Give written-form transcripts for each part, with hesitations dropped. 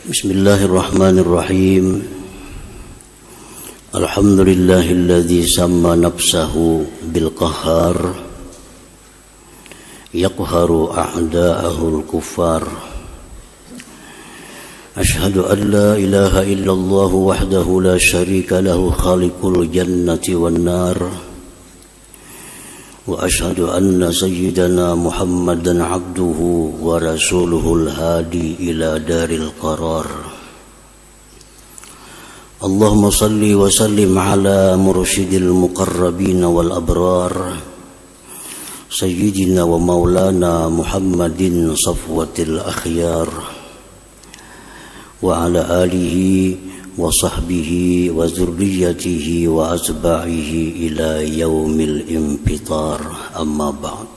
Bismillahirrahmanirrahim. Alhamdulillahilladzi samma nafsahu bil qahhar yaqharu a'da'ahul kuffar. Ashhadu an la ilaha illallah wahdahu la syarika lahu khaliqul jannati wan nar. Wa ashhadu anna sayyidana Muhammadan abduhu wa rasuluhul hadi ila daril qarar. Allahumma salli wa sallim ala mursyidil muqarrabin wal abrar sayyidina wa maulana Muhammadin safwatil akhyar wa ala alihi wa sahbihi wa zurriyatihi wa azba'ihi ila yaumil impitar. Amma ba'd.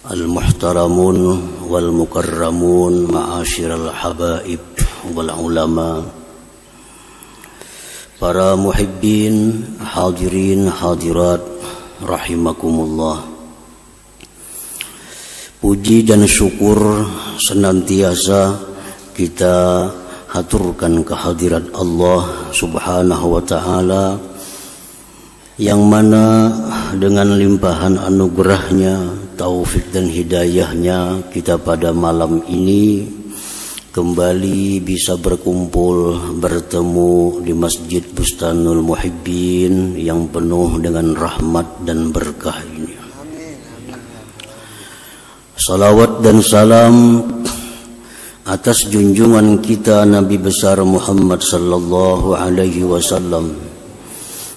Al-muhtaramun wal mukarramun ma'asyiral habaib wal ulama, para muhibbin, hadirin hadirat rahimakumullah. Puji dan syukur senantiasa kita haturkan kehadirat Allah Subhanahu wa ta'ala, yang mana dengan limpahan anugerahnya, taufik dan hidayahnya, kita pada malam ini kembali bisa berkumpul, bertemu di Masjid Bustanul Muhibbin yang penuh dengan rahmat dan berkah ini. Salawat dan salam atas junjungan kita Nabi besar Muhammad sallallahu alaihi wasallam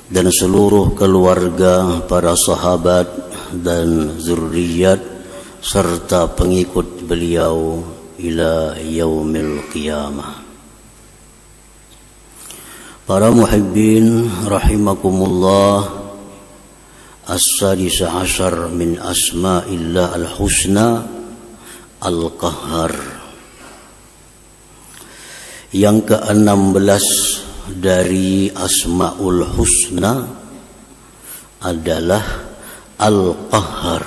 dan seluruh keluarga, para sahabat dan zurriyat serta pengikut beliau ila yaumil qiyamah. Para muhibbin rahimakumullah, as-sadisa asyar min asma'illah al-husna al-qahhar. Yang ke-16 dari Asma'ul Husna adalah Al-Qahhar.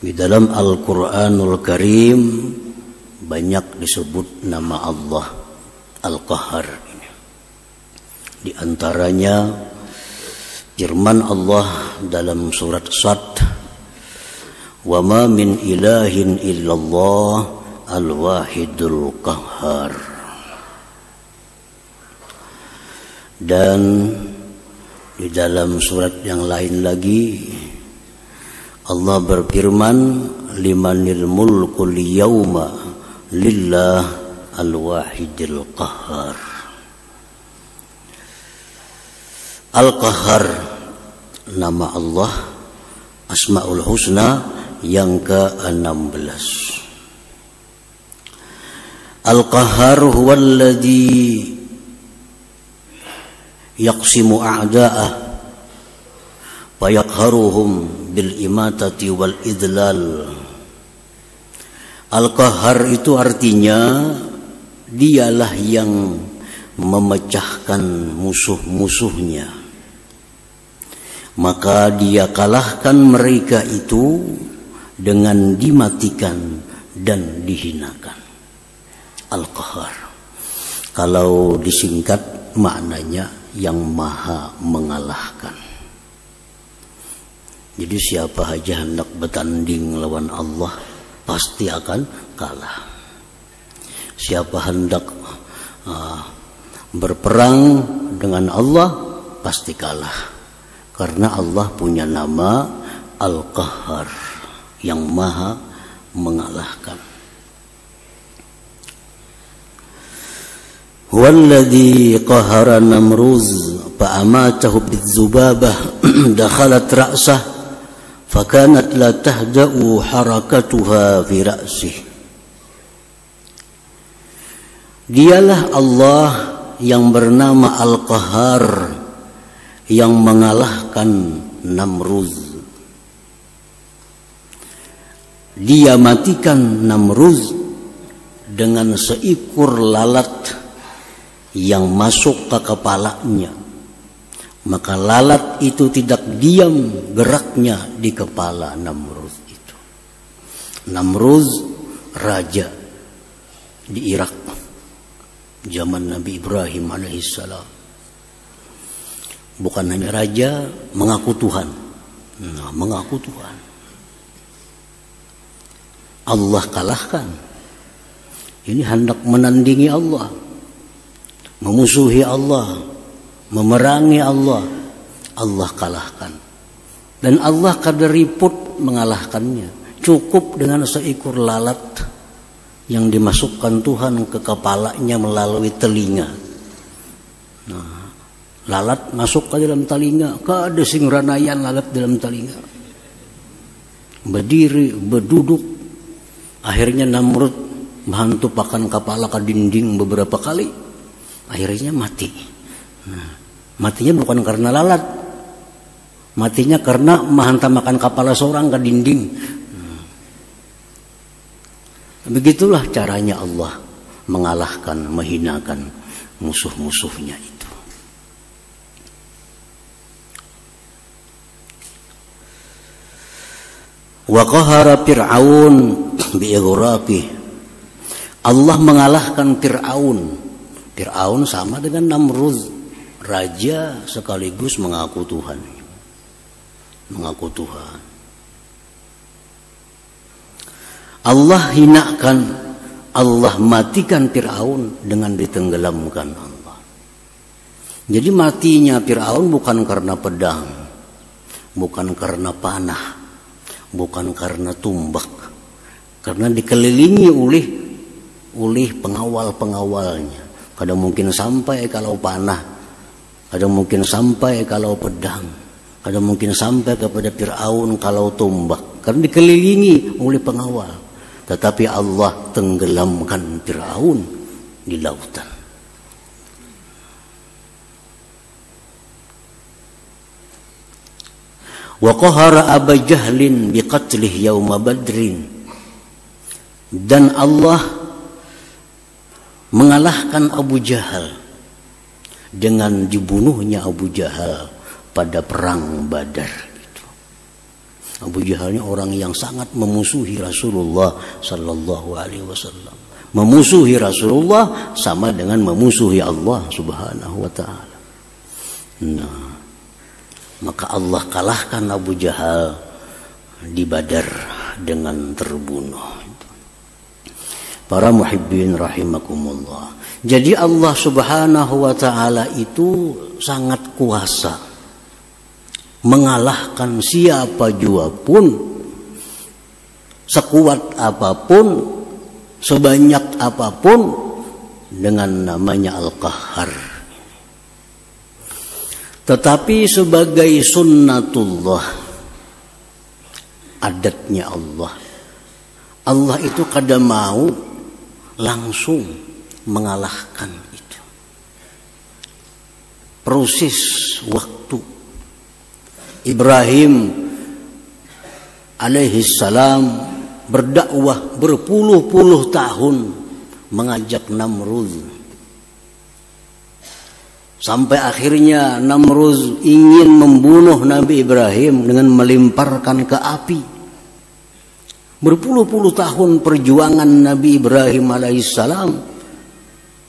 Di dalam Al-Quranul Karim banyak disebut nama Allah Al-Qahhar. Di antaranya firman Allah dalam surat Sad, wa ma min ilahin illallah al-wahidul qahhar. Dan di dalam surat yang lain lagi Allah berfirman, limanil mulkul yawma lillah al-wahidil qahhar. Al-Qahhar nama Allah, Asma'ul Husna yang ke-16. Al-Qahhar huwallazi yaqsimu a'da'ah wa yaqharuhum bil imatati wal idlal. Al-Qahhar itu artinya dialah yang memecahkan musuh-musuhnya, maka dia kalahkan mereka itu dengan dimatikan dan dihinakan. Al-Qahhar, kalau disingkat maknanya yang maha mengalahkan. Jadi siapa aja hendak bertanding lawan Allah pasti akan kalah. Siapa hendak berperang dengan Allah pasti kalah, karena Allah punya nama Al-Qahhar, yang maha mengalahkan. Huwallazi qahara Namruz fa'amatahu bidzubabah dakhalat ra'sah fakanat la tahda'u harakatuha fi ra'sih. Dialah Allah yang bernama Al-Qahhar, yang mengalahkan Namruz. Dia matikan Namruz dengan seekor lalat yang masuk ke kepalanya, Maka lalat itu tidak diam geraknya di kepala Namrud itu. Namrud raja di Irak zaman Nabi Ibrahim alaihissalam. Bukan hanya raja, mengaku Tuhan. Nah, mengaku Tuhan. Allah kalahkan. Ini hendak menandingi Allah, memusuhi Allah, memerangi Allah. Allah kalahkan. Dan Allah kaderiput mengalahkannya. Cukup dengan seekor lalat yang dimasukkan Tuhan ke kepalanya melalui telinga. Nah, lalat masuk ke dalam telinga, kada sing ranayan lalat dalam telinga. Berdiri, berduduk. Akhirnya Namrud menghantu pakan kepala ke dinding beberapa kali. Akhirnya mati. Nah, matinya bukan karena lalat. Matinya karena menghantam makan kepala seorang ke dinding. Begitulah caranya Allah mengalahkan, menghinakan musuh-musuhnya itu. Wa qahara Fir'aun bi'ighraqih. Allah mengalahkan Fir'aun. Fir'aun sama dengan Namrud, raja sekaligus mengaku Tuhan. Mengaku Tuhan. Allah hinakan, Allah matikan Fir'aun dengan ditenggelamkan Allah. Jadi matinya Fir'aun bukan karena pedang, bukan karena panah, bukan karena tumbak, karena dikelilingi oleh pengawal-pengawalnya. Kadang mungkin sampai kalau panah, kadang mungkin sampai kalau pedang, kadang mungkin sampai kepada Fir'aun kalau tumbak, karena dikelilingi oleh pengawal. Tetapi Allah tenggelamkan Fir'aun di lautan. Wa qahara Aba Jahlin biqatlih yauma Badrin. Dan Allah mengalahkan Abu Jahal dengan dibunuhnya Abu Jahal pada perang Badar. Abu Jahal ini orang yang sangat memusuhi Rasulullah sallallahu alaihi wasallam. Memusuhi Rasulullah sama dengan memusuhi Allah Subhanahu wa taala. Nah, maka Allah kalahkan Abu Jahal di Badar dengan terbunuh. Para muhibbin rahimakumullah. Jadi Allah Subhanahu wa taala itu sangat kuasa mengalahkan siapa jua pun, sekuat apapun, sebanyak apapun, dengan namanya Al-Qahhar. Tetapi sebagai sunnatullah, adatnya Allah, Allah itu kadang mau langsung mengalahkan itu. Proses waktu Ibrahim alaihissalam berdakwah berpuluh-puluh tahun mengajak Namrud. Sampai akhirnya Namrud ingin membunuh Nabi Ibrahim dengan melemparkan ke api. Berpuluh-puluh tahun perjuangan Nabi Ibrahim alaihissalam,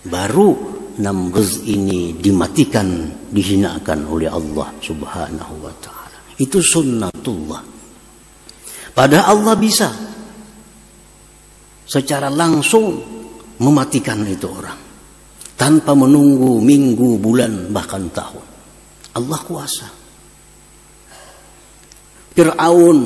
baru Namrud ini dimatikan, dihinakan oleh Allah Subhanahu wa taala. Itu sunnatullah. Padahal Allah bisa secara langsung mematikan itu orang tanpa menunggu minggu, bulan, bahkan tahun. Allah kuasa. Fir'aun,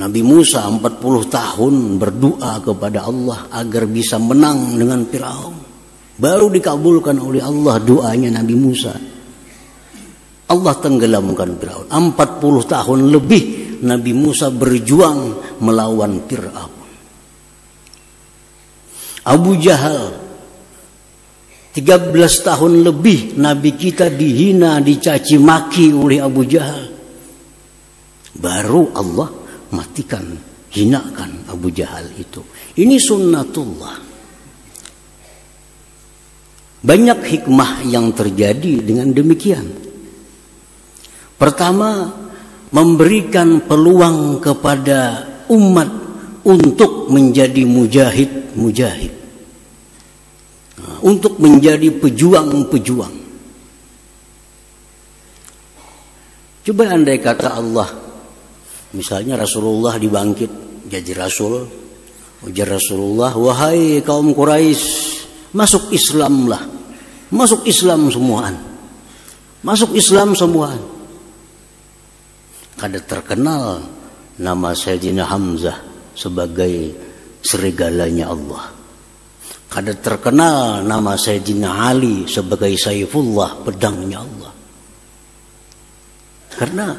Nabi Musa 40 tahun berdoa kepada Allah agar bisa menang dengan Fir'aun. Baru dikabulkan oleh Allah doanya Nabi Musa. Allah tenggelamkan Fir'aun. 40 tahun lebih Nabi Musa berjuang melawan Fir'aun. Abu Jahal 13 tahun lebih Nabi kita dihina, dicaci maki oleh Abu Jahal. Baru Allah matikan, hinakan Abu Jahal itu. Ini sunnatullah. Banyak hikmah yang terjadi dengan demikian. Pertama, memberikan peluang kepada umat untuk menjadi mujahid, untuk menjadi pejuang. Coba andai kata Allah, misalnya Rasulullah dibangkit jadi Rasul, ujar Rasulullah, wahai kaum Quraisy, masuk Islamlah, masuk Islam semuaan, masuk Islam semuaan. Kada terkenal nama Sayyidina Hamzah sebagai serigalanya Allah. Kada terkenal nama Sayyidina Ali sebagai Saifullah, pedangnya Allah. Karena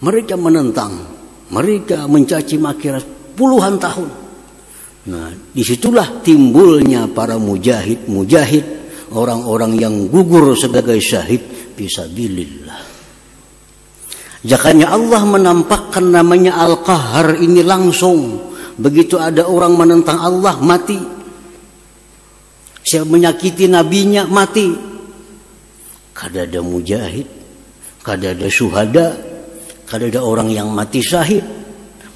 mereka menentang, mereka mencaci maki puluhan tahun. Nah, disitulah timbulnya para mujahid, orang-orang yang gugur sebagai syahid fisabilillah. Jakanya Allah menampakkan namanya Al-Qahar ini langsung. Begitu ada orang menentang Allah, mati. Siapa menyakiti nabinya, mati. Kada ada mujahid, kada ada syuhada, kada ada orang yang mati syahid.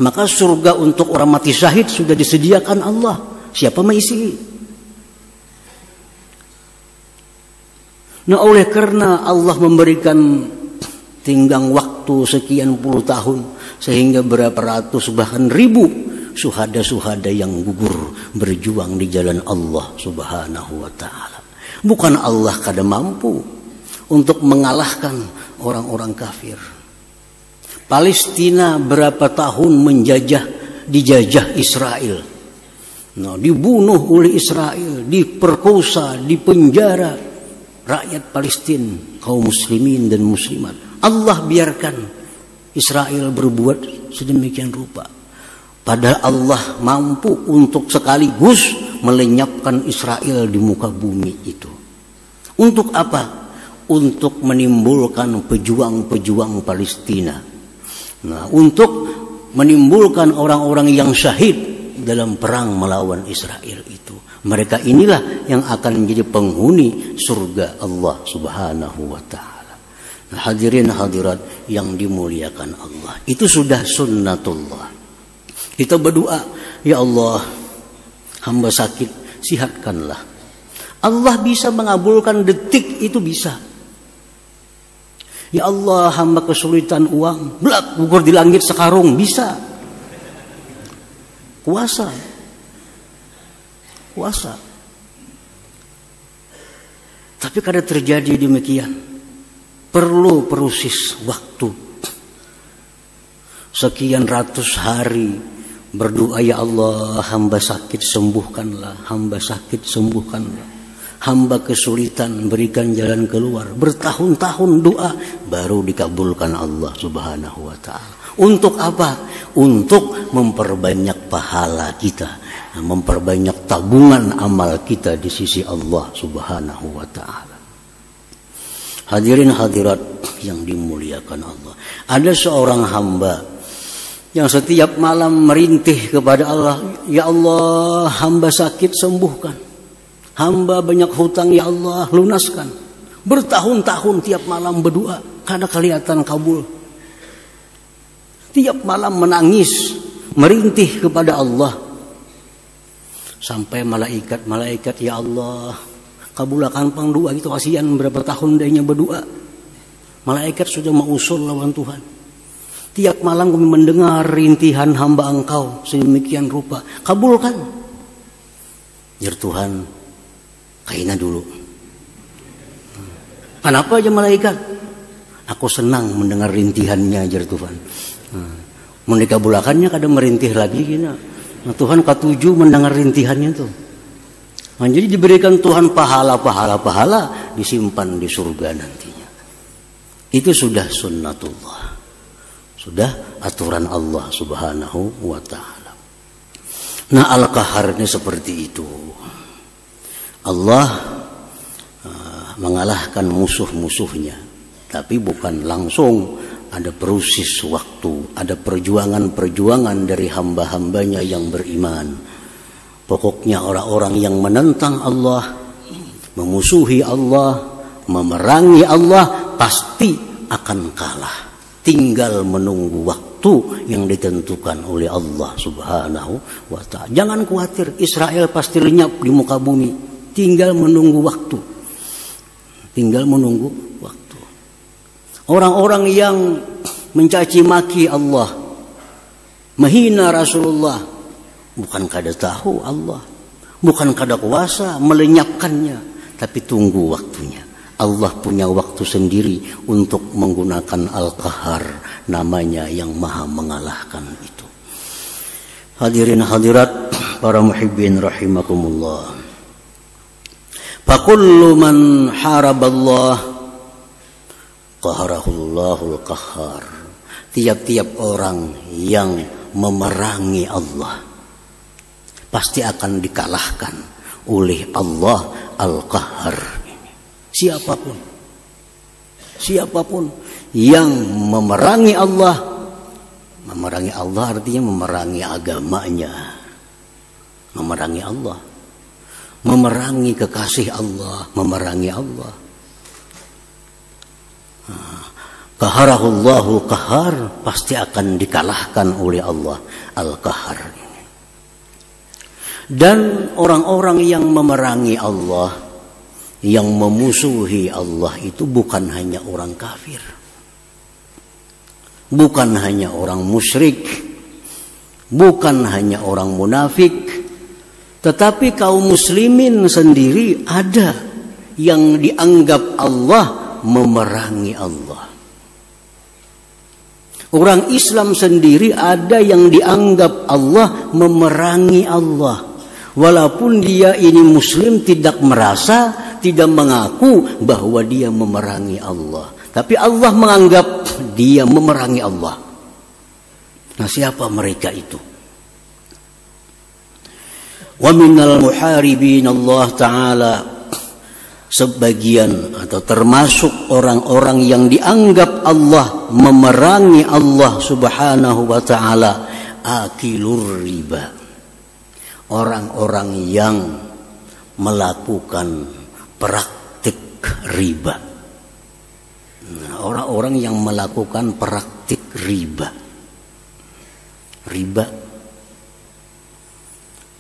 Maka surga untuk orang mati syahid sudah disediakan Allah. Siapa mengisi? Nah, oleh karena Allah memberikan tinggang waktu sekian puluh tahun, sehingga berapa ratus bahkan ribu syuhada-syuhada yang gugur berjuang di jalan Allah Subhanahu wa ta'ala. Bukan Allah kada mampu untuk mengalahkan orang-orang kafir. Palestina berapa tahun dijajah Israel. Nah, dibunuh oleh Israel, diperkosa, dipenjara rakyat Palestina, kaum muslimin dan muslimat. Allah biarkan Israel berbuat sedemikian rupa. Padahal Allah mampu untuk sekaligus melenyapkan Israel di muka bumi itu. Untuk apa? Untuk menimbulkan pejuang-pejuang Palestina. Nah, untuk menimbulkan orang-orang yang syahid dalam perang melawan Israel itu. Mereka inilah yang akan menjadi penghuni surga Allah Subhanahu wa ta'ala. Nah, hadirin hadirat yang dimuliakan Allah, itu sudah sunnatullah. Kita berdoa, ya Allah, hamba sakit, sihatkanlah. Allah bisa mengabulkan detik itu bisa. Ya Allah, hamba kesulitan uang, belak gugur di langit sekarung, bisa. Kuasa. Tapi kada terjadi demikian. Perlu proses waktu. Sekian ratus hari berdoa, ya Allah, hamba sakit sembuhkanlah, hamba sakit sembuhkanlah, hamba kesulitan berikan jalan keluar. Bertahun-tahun doa baru dikabulkan Allah Subhanahu wa ta'ala. Untuk apa? Untuk memperbanyak pahala kita, memperbanyak tabungan amal kita di sisi Allah Subhanahu wa ta'ala. Hadirin hadirat yang dimuliakan Allah. Ada seorang hamba yang setiap malam merintih kepada Allah, ya Allah, hamba sakit sembuhkan. Hamba banyak hutang, ya Allah, lunaskan. Bertahun-tahun tiap malam berdoa, kada kelihatan kabul. Tiap malam menangis, merintih kepada Allah. Sampai malaikat, ya Allah, kabulakan pang doa itu, kasihan berapa tahun dia berdoa. Malaikat sudah mengusul lawan Tuhan. Tiap malam kami mendengar rintihan hamba Engkau sedemikian rupa. Kabulkan. Jar Tuhan, kaina dulu. Kenapa aja malaikat? Aku senang mendengar rintihannya, jar Tuhan. Mau dikabulakannya kadang merintih lagi. Nah, Tuhan ketujuh mendengar rintihannya tuh. Nah, jadi diberikan Tuhan pahala disimpan di surga nantinya. Itu sudah sunnatullah, sudah aturan Allah Subhanahu wa ta'ala. Nah, Al-Qahar ini seperti itu. Allah mengalahkan musuh-musuhnya, tapi bukan langsung. Ada proses waktu, ada perjuangan dari hamba-hambanya yang beriman. Pokoknya orang-orang yang menentang Allah, memusuhi Allah, memerangi Allah, pasti akan kalah. Tinggal menunggu waktu yang ditentukan oleh Allah Subhanahu wa ta'ala. Jangan khawatir, Israel pasti lenyap di muka bumi. Tinggal menunggu waktu. Tinggal menunggu waktu. Orang-orang yang mencaci maki Allah, menghina Rasulullah, bukan kada tahu Allah, bukan kada kuasa melenyapkannya, tapi tunggu waktunya. Allah punya waktu sendiri untuk menggunakan Al-Qahar, namanya yang maha mengalahkan itu. Hadirin hadirat para muhibbin rahimakumullah. Fakullu man haraballah qaharahullahu al-qahhar. Tiap-tiap orang yang memerangi Allah pasti akan dikalahkan oleh Allah Al-Qahhar. Siapapun yang memerangi Allah artinya memerangi agamanya, memerangi Allah, memerangi kekasih Allah, memerangi Allah. Qaharahullahu qahar, pasti akan dikalahkan oleh Allah Al-Qahar. Dan orang-orang yang memerangi Allah, yang memusuhi Allah itu bukan hanya orang kafir, bukan hanya orang musyrik, bukan hanya orang munafik, tetapi kaum muslimin sendiri ada yang dianggap Allah memerangi Allah. Orang Islam sendiri ada yang dianggap Allah memerangi Allah. Walaupun dia ini muslim, tidak merasa, tidak mengaku bahwa dia memerangi Allah, tapi Allah menganggap dia memerangi Allah. Nah, siapa mereka itu? Wa minal muharibin Allah Ta'ala, sebagian atau termasuk orang-orang yang dianggap Allah memerangi Allah Subhanahu wa Ta'ala, akilur riba, orang-orang yang melakukan praktik riba. Nah, orang-orang yang melakukan praktik riba. Riba,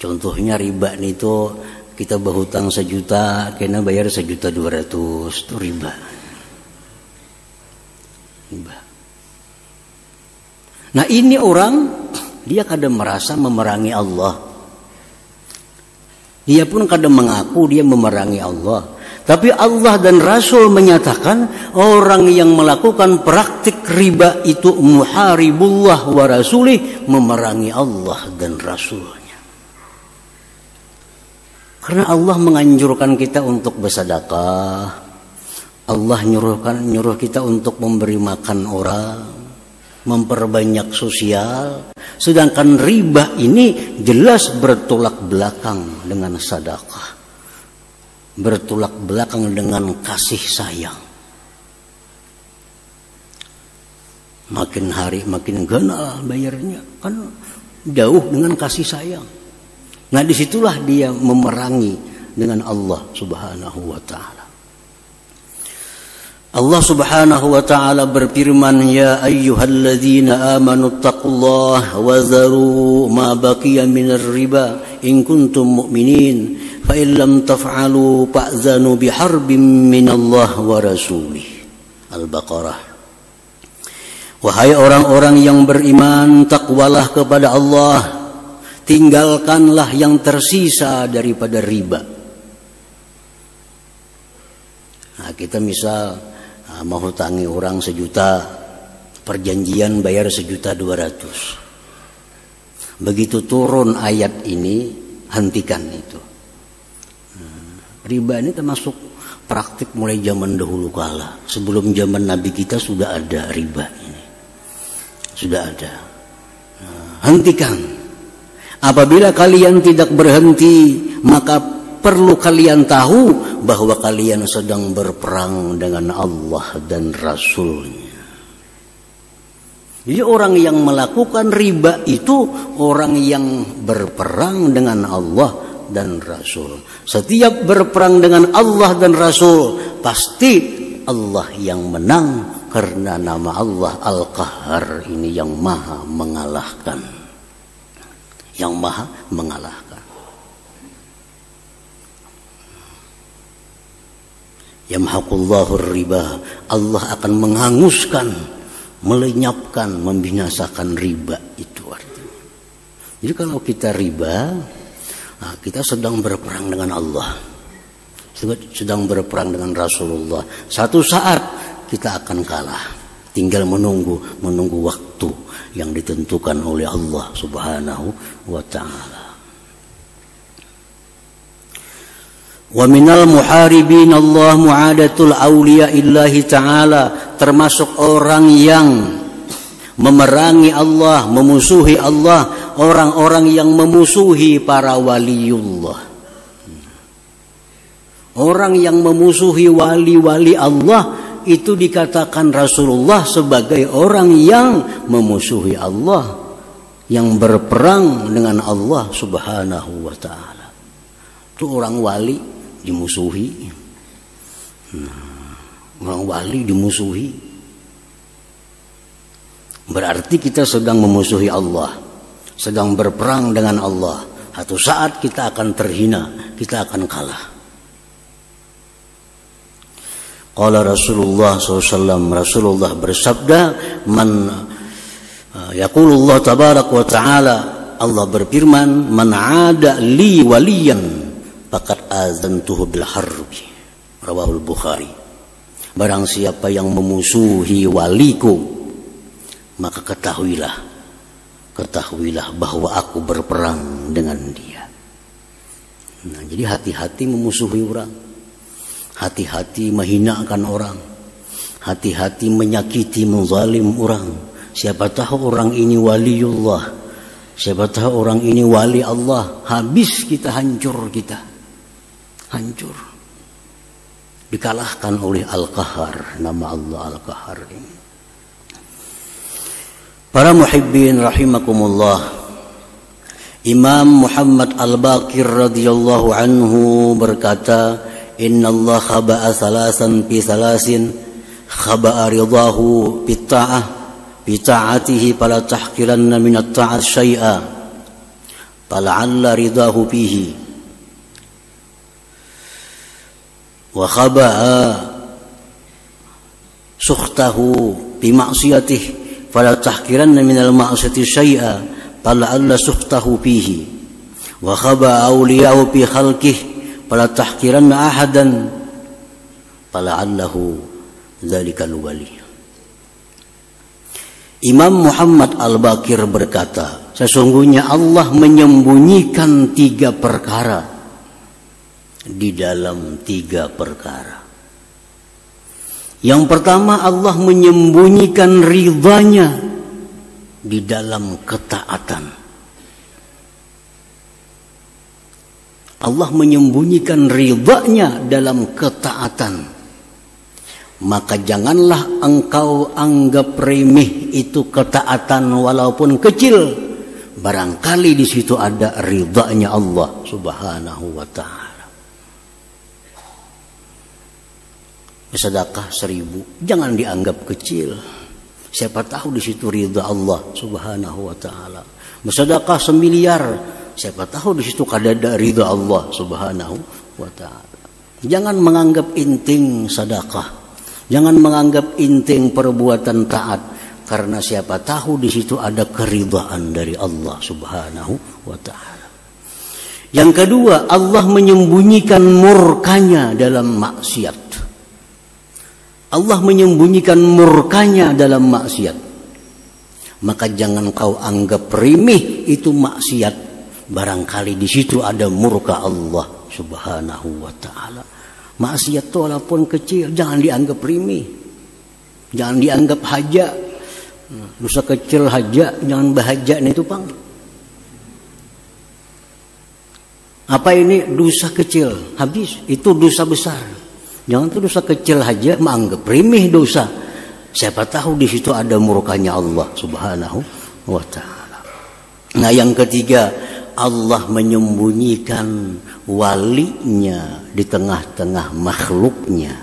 contohnya riba itu kita berhutang 1 juta, kena bayar 1.200.000, itu riba. Riba. Nah, ini orang dia kadang merasa memerangi Allah. Dia pun kadang mengaku dia memerangi Allah. Tapi Allah dan Rasul menyatakan orang yang melakukan praktik riba itu muharibullah wa rasulih, memerangi Allah dan Rasulnya. Karena Allah menganjurkan kita untuk bersedekah. Allah nyuruh kita untuk memberi makan orang, memperbanyak sosial. Sedangkan riba ini jelas bertolak belakang dengan sedekah, bertolak belakang dengan kasih sayang. Makin hari makin ganal bayarnya, kan jauh dengan kasih sayang. Nah, disitulah dia memerangi dengan Allah Subhanahu wa Ta'ala. Allah Subhanahu wa Ta'ala berfirman, ya ayyuhalladzina amanu taqullaha wa zaru ma baqiya minar riba in kuntum mu'minin fa in lam taf'alu fa'zanu biharbin minallah wa rasulih. Al-Baqarah. Wahai orang-orang yang beriman, takwalah kepada Allah, tinggalkanlah yang tersisa daripada riba. Nah, kita misal mau hutangi orang 1 juta, perjanjian bayar 1.200.000. Begitu turun ayat ini, hentikan itu. Riba ini termasuk praktik mulai zaman dahulu kala. Sebelum zaman Nabi kita sudah ada riba ini, sudah ada. Hentikan. Apabila kalian tidak berhenti, maka perlu kalian tahu bahwa kalian sedang berperang dengan Allah dan Rasulnya. Jadi orang yang melakukan riba itu orang yang berperang dengan Allah dan Rasul. Setiap berperang dengan Allah dan Rasul, pasti Allah yang menang, karena nama Allah Al-Qahhar ini yang maha mengalahkan. Yang maha mengalahkan. Yamhaqullahu riba, Allah akan menghanguskan, melenyapkan, membinasakan riba itu artinya. Jadi kalau kita riba, nah, kita sedang berperang dengan Allah, sedang berperang dengan Rasulullah. Satu saat kita akan kalah, tinggal menunggu waktu yang ditentukan oleh Allah Subhanahu wa ta'ala. Wa minal muharibin Allah mu'adatul awliya illahi ta'ala, termasuk orang yang memerangi Allah, memusuhi Allah, orang-orang yang memusuhi para waliullah. Orang yang memusuhi wali-wali Allah itu dikatakan Rasulullah sebagai orang yang memusuhi Allah, yang berperang dengan Allah Subhanahu wa ta'ala. Itu orang wali dimusuhi. Orang wali dimusuhi, berarti kita sedang memusuhi Allah, sedang berperang dengan Allah. Satu saat kita akan terhina, kita akan kalah. Qala Rasulullah SAW, Rasulullah bersabda, yaqulullah tabarak wa ta'ala, Allah berfirman, man ada li waliyan faqad azantuhu bil harbi, rawahul Bukhari. Barang siapa yang memusuhi waliku, maka ketahuilah bahwa aku berperang dengan dia. Nah, jadi hati-hati memusuhi orang, hati-hati menghinakan orang, hati-hati menyakiti, menzalim orang. Siapa tahu orang ini waliullah, siapa tahu orang ini wali Allah, habis kita, hancur kita, hancur. Dikalahkan oleh Al-Qahhar, nama Allah Al-Qahhar ini. Para muhibbin rahimakumullah, Imam Muhammad Al-Baqir radhiyallahu anhu berkata, Inna Allah khaba'a salasan fi salasin, khaba'a ridahu bita'atihi fala tahqiranna minat ta'at syai'a fala'alla ridahu fihi, wa khaba'a sukhtahu bima'siyatihi fala tahqiranna minal ma'siyati syai'a fala'alla sukhtahu fihi, wa khaba'a awliyahu fi khalqihi fala tahqiranna ahadan fala'allahu dzalikal wali. Imam Muhammad Al-Baqir berkata, sesungguhnya Allah menyembunyikan 3 perkara di dalam 3 perkara. Yang pertama, Allah menyembunyikan ridhanya di dalam ketaatan. Allah menyembunyikan ridhanya dalam ketaatan. Maka janganlah engkau anggap remeh itu ketaatan walaupun kecil. Barangkali di situ ada ridhanya Allah Subhanahu wa ta'ala. Sedekah 1000 jangan dianggap kecil. Siapa tahu di situ ridha Allah Subhanahu wa ta'ala. Bersedekah 1 miliar, siapa tahu di situ ada ridha Allah Subhanahu wa ta'ala. Jangan menganggap inting sedekah. Jangan menganggap inting perbuatan taat, karena siapa tahu di situ ada keridhaan dari Allah Subhanahu wa ta'ala. Yang kedua, Allah menyembunyikan murkanya dalam maksiat. Allah menyembunyikan murkanya dalam maksiat. Maka jangan kau anggap remeh itu maksiat. Barangkali di situ ada murka Allah Subhanahu wa ta'ala. Maksiat itu walaupun kecil jangan dianggap remeh, jangan dianggap haja. Dosa kecil haja, jangan bahaja itu pang. Apa ini dosa kecil, habis itu dosa besar. Jangan tuh dosa kecil haja menganggap remeh dosa. Siapa tahu di situ ada murkanya Allah Subhanahu wa ta'ala. Nah, yang ketiga, Allah menyembunyikan walinya di tengah-tengah makhluknya,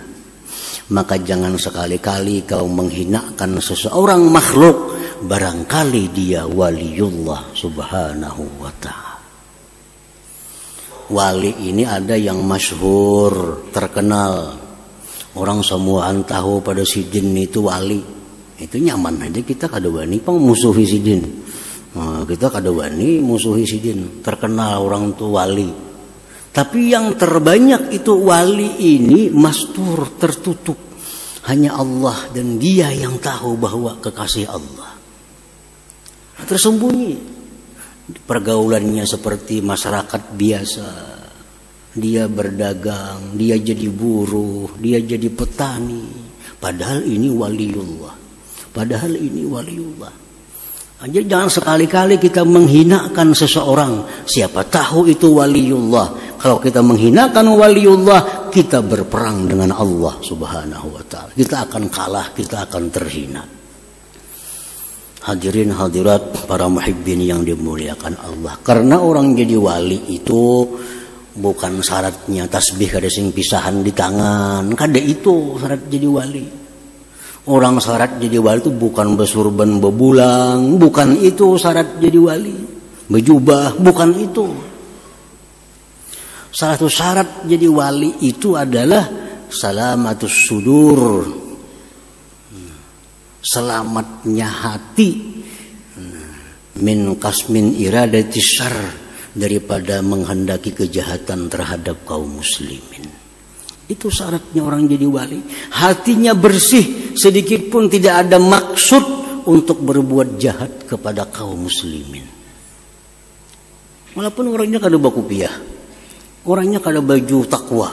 maka jangan sekali-kali kau menghinakan seseorang makhluk, barangkali dia waliullah subhanahu wa ta'ala. Wali ini ada yang masyhur, terkenal, orang semuaan tahu pada Sidin itu wali. Itu nyaman aja kita kada wani musuhi Sidin. Nah, kita kada wani musuhi Sidin, terkenal orang itu wali. Tapi yang terbanyak itu wali ini mastur, tertutup. Hanya Allah dan dia yang tahu bahwa kekasih Allah. Tersembunyi. Pergaulannya seperti masyarakat biasa. Dia berdagang, dia jadi buruh, dia jadi petani. Padahal ini waliullah. Padahal ini waliullah. Jadi jangan sekali-kali kita menghinakan seseorang. Siapa tahu itu waliullah. Kalau kita menghinakan waliullah, kita berperang dengan Allah subhanahu wa ta'ala. Kita akan kalah, kita akan terhina. Hadirin hadirat para muhibbin yang dimuliakan Allah. Karena orang jadi wali itu bukan syaratnya tasbih kada sing pisahan di tangan. Kada itu syarat jadi wali. Orang syarat jadi wali itu bukan bersurban bebulang, bukan itu syarat jadi wali. Berjubah, bukan itu. Salah satu syarat jadi wali itu adalah salamatus sudur, selamatnya hati, min kasmin iradati syarr, daripada menghendaki kejahatan terhadap kaum muslimin. Itu syaratnya orang jadi wali. Hatinya bersih, sedikit pun tidak ada maksud untuk berbuat jahat kepada kaum muslimin. Walaupun orangnya kada bakupiah, orangnya kada baju takwa,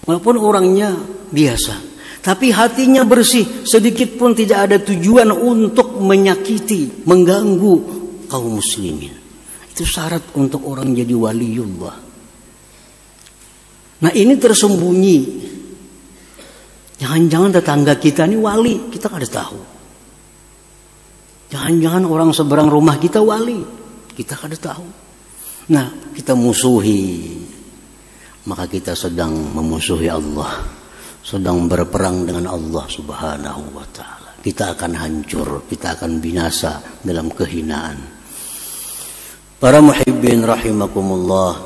walaupun orangnya biasa, tapi hatinya bersih, sedikit pun tidak ada tujuan untuk menyakiti, mengganggu kaum muslimin. Itu syarat untuk orang jadi waliullah. Nah ini tersembunyi. Jangan-jangan tetangga kita ini wali, kita kada tahu. Jangan-jangan orang seberang rumah kita wali, kita kada tahu. Nah kita musuhi, maka kita sedang memusuhi Allah, sedang berperang dengan Allah subhanahu wa ta'ala. Kita akan hancur, kita akan binasa dalam kehinaan. Para muhibbin rahimakumullah,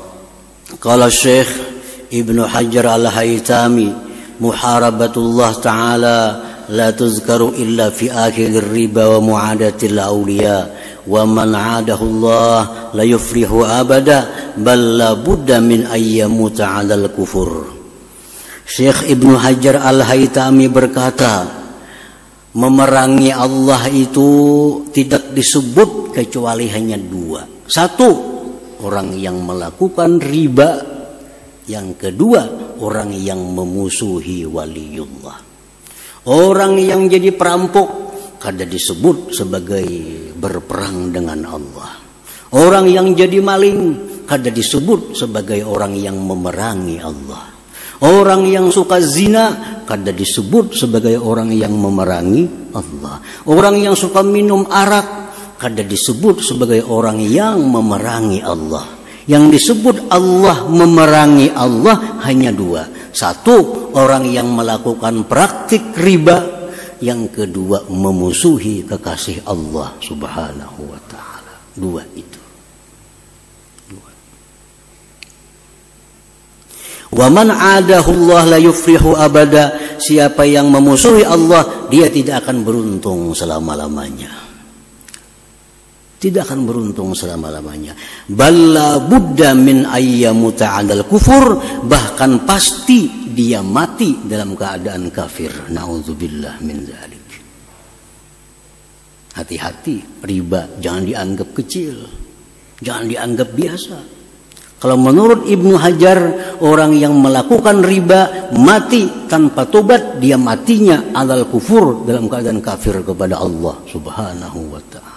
qala Syekh Ibnu Hajar al-Haytami, muharabatullah ta'ala la tuzkaru illa fi akhir riba wa mu'adatil awliya, wa man 'adahu Allah la yuflihu abada, bal la budda min ayyamuta 'alal kufur. Syekh Ibnu Hajar al-Haytami berkata, memerangi Allah itu tidak disebut kecuali hanya dua. Satu, orang yang melakukan riba. Yang kedua, orang yang memusuhi waliullah. Orang yang jadi perampok kada disebut sebagai berperang dengan Allah. Orang yang jadi maling kada disebut sebagai orang yang memerangi Allah. Orang yang suka zina kada disebut sebagai orang yang memerangi Allah. Orang yang suka minum arak kada disebut sebagai orang yang memerangi Allah. Yang disebut Allah memerangi Allah hanya dua. Satu, orang yang melakukan praktik riba. Yang kedua, memusuhi kekasih Allah subhanahu wa ta'ala. Dua itu. Dua. Wa man 'adahu Allah la yuflihu abada. Siapa yang memusuhi Allah, dia tidak akan beruntung selama-lamanya. Tidak akan beruntung selama-lamanya. Balla budda min ayyamuta 'alal kufur, bahkan pasti dia mati dalam keadaan kafir. Nauzubillah min dzalik. Hati-hati, riba jangan dianggap kecil, jangan dianggap biasa. Kalau menurut Ibnu Hajar, orang yang melakukan riba mati tanpa tobat, dia matinya 'alal kufur, dalam keadaan kafir kepada Allah subhanahu wa ta'ala.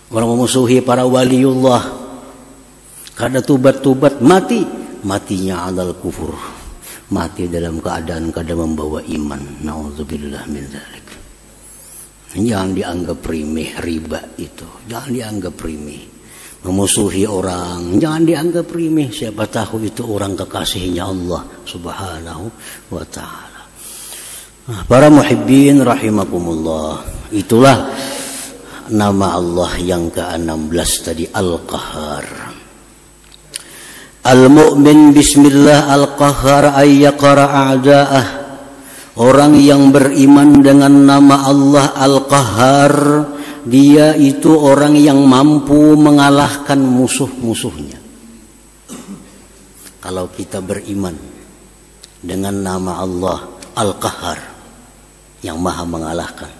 Orang memusuhi para waliullah, kada tubat-tubat mati, matinya 'alal kufur, mati dalam keadaan kada membawa iman. Nauzubillah min dzalik. Jangan dianggap remeh riba itu. Jangan dianggap remeh. Memusuhi orang, jangan dianggap remeh. Siapa tahu itu orang kekasihnya Allah Subhanahu wa ta'ala. Para muhibbin rahimakumullah. Itulah nama Allah yang ke-16 tadi, Al-Qahhar. Al-mu'min bismillah al-qahhar ayyaqara a'da'ah. Orang yang beriman dengan nama Allah Al-Qahhar, dia itu orang yang mampu mengalahkan musuh-musuhnya. Kalau kita beriman dengan nama Allah Al-Qahhar, yang maha mengalahkan,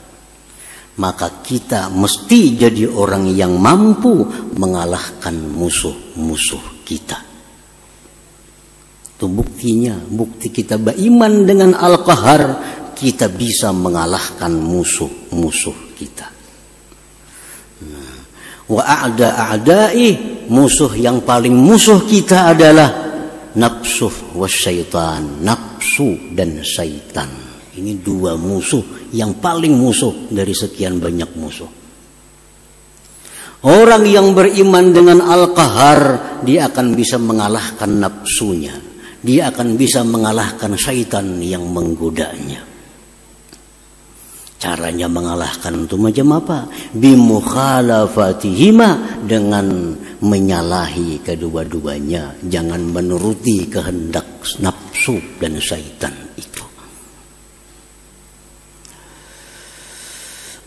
maka kita mesti jadi orang yang mampu mengalahkan musuh-musuh kita. Itu buktinya, bukti kita beriman dengan Al-Qahhar, kita bisa mengalahkan musuh-musuh kita. Wa a'da'i, musuh yang paling musuh kita adalah nafsu wasyaitan, nafsu dan syaitan. Ini dua musuh yang paling musuh dari sekian banyak musuh. Orang yang beriman dengan Al-Qahhar, dia akan bisa mengalahkan nafsunya. Dia akan bisa mengalahkan syaitan yang menggodanya. Caranya mengalahkan itu macam apa? Bimukhalafatihima, dengan menyalahi kedua-duanya. Jangan menuruti kehendak nafsu dan syaitan itu.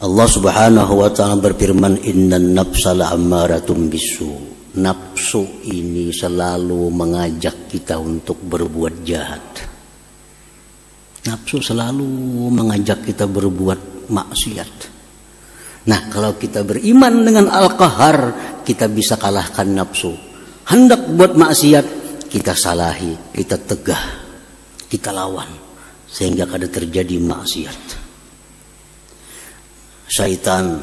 Allah Subhanahu wa ta'ala berfirman, innan nafsa la'ammaratun bisu. Nafsu ini selalu mengajak kita untuk berbuat jahat. Nafsu selalu mengajak kita berbuat maksiat. Nah, kalau kita beriman dengan Al-Qahhar, kita bisa kalahkan nafsu. Hendak buat maksiat, kita salahi, kita tegah, kita lawan, sehingga kada terjadi maksiat. Syaitan,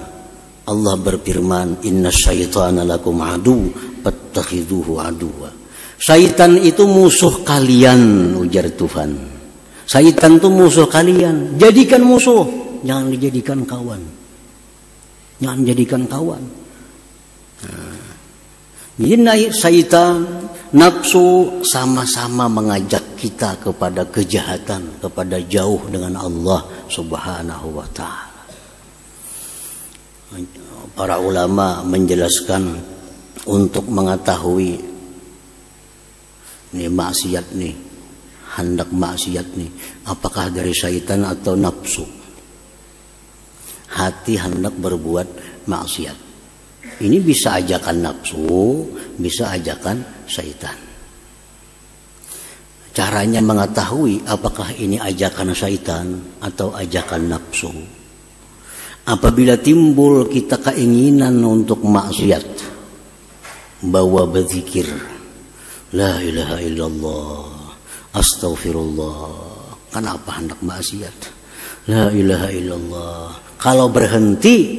Allah berfirman, inna syaitana lakum adu fattakhiduhu aduwa. Syaitan itu musuh kalian, ujar Tuhan. Syaitan itu musuh kalian, jadikan musuh, jangan dijadikan kawan. Jangan jadikan kawan. Jadi syaitan, nafsu sama-sama mengajak kita kepada kejahatan, kepada jauh dengan Allah Subhanahu wa ta'ala. Para ulama menjelaskan, untuk mengetahui nih maksiat nih, hendak maksiat nih, apakah dari syaitan atau nafsu. Hati hendak berbuat maksiat, ini bisa ajakan nafsu, bisa ajakan syaitan. Caranya mengetahui apakah ini ajakan syaitan atau ajakan nafsu. Apabila timbul kita keinginan untuk maksiat, bawa berzikir, la ilaha illallah, astaghfirullah. Kenapa hendak maksiat? La ilaha illallah. Kalau berhenti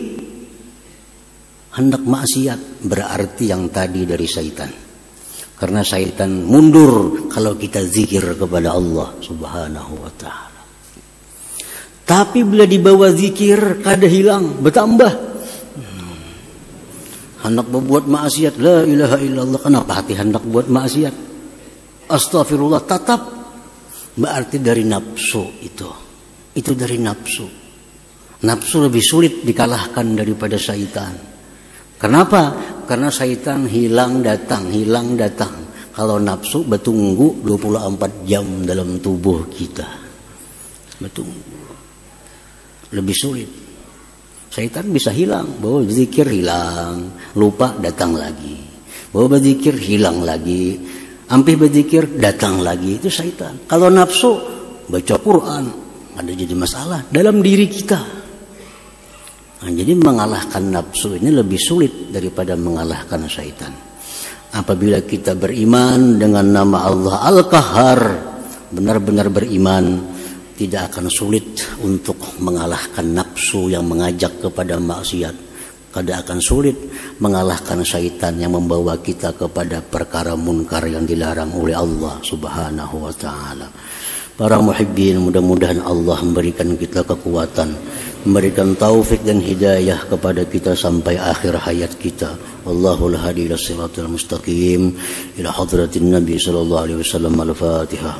hendak maksiat, berarti yang tadi dari syaitan. Karena syaitan mundur kalau kita zikir kepada Allah Subhanahu wa ta'ala. Tapi bila dibawa zikir, kada hilang, bertambah. Hendak berbuat maksiat, la ilaha illallah. Kenapa hati hendak buat maksiat? Astagfirullah, tetap. Berarti dari nafsu itu. Itu dari nafsu. Nafsu lebih sulit dikalahkan daripada syaitan. Kenapa? Karena syaitan hilang datang, hilang datang. Kalau nafsu bertunggu 24 jam dalam tubuh kita. Bertunggu. Lebih sulit. Syaitan bisa hilang, bawa berzikir hilang, lupa datang lagi. Bawa berzikir hilang lagi, hampir berzikir datang lagi. Itu syaitan. Kalau nafsu, baca Quran, ada jadi masalah dalam diri kita. Nah, jadi mengalahkan nafsu ini lebih sulit daripada mengalahkan syaitan. Apabila kita beriman dengan nama Allah Al-Qahhar, benar-benar beriman, tidak akan sulit untuk mengalahkan nafsu yang mengajak kepada maksiat. Tidak akan sulit mengalahkan syaitan yang membawa kita kepada perkara munkar yang dilarang oleh Allah Subhanahu wa ta'ala. para muhibbin, mudah-mudahan Allah memberikan kita kekuatan, memberikan taufik dan hidayah kepada kita sampai akhir hayat kita. Wallahul hadi ila siratal mustaqim ila hadratin Nabi sallallahu alaihi wasallam. Al-Fatihah.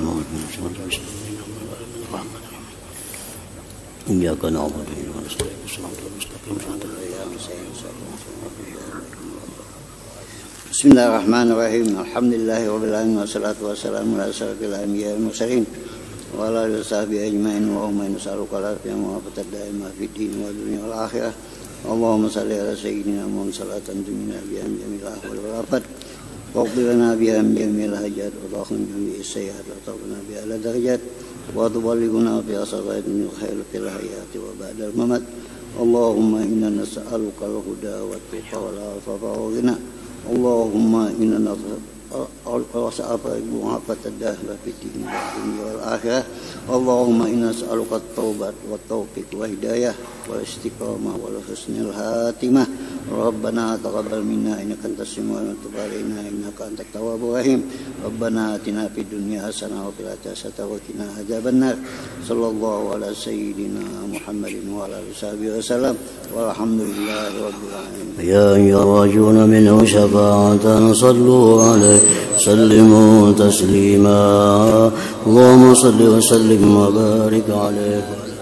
Iyyaka na'budu wa iyyaka nasta'in. Bismillahirrahmanirrahim. Alhamdulillahirabbil alamin wassalatu wassalamu ala asyrafil anbiya'i wal mursalin wa ala alihi washabihi ajmain wa hum nas'aluka al-afiyah wa daima fid din wa dunya wal akhirah. Allahumma shalli ala sayyidina Muhammad salatan tumina biha jamil ahwal wal afat wa qbilna biha jamil hajat wa takhna bi sayyi'at wa tawna biha ala darajat wa tuballighuna bi asratin khair fil hayati wa ba'dal mamat. Allahumma inna nas'aluka al-huda wa tuqa wal afafa wa ghina. Allahumma inna nas'aluka al-dahra fi din wal akhirah. Allahumma inna nas'aluka at-taubat wa taufiq wa hidayah wa istiqamah wa husnul khatimah. Rabbana taqabbal minna innaka antas samiul alim wa tub alaina innaka antat tawwabur rahim. Rabbana atina fid dunya hasanah wa fil akhirati hasanah wa qina adzabannar. Sallallahu ala sayyidina Muhammadin wa ala alihi wasallam. Walhamdulillahi rabbil alamin. Ya yarjuna minhu syafa'atan sallu alaihi sallimu taslima. Allahumma salli wa sallim wa barik alaihi.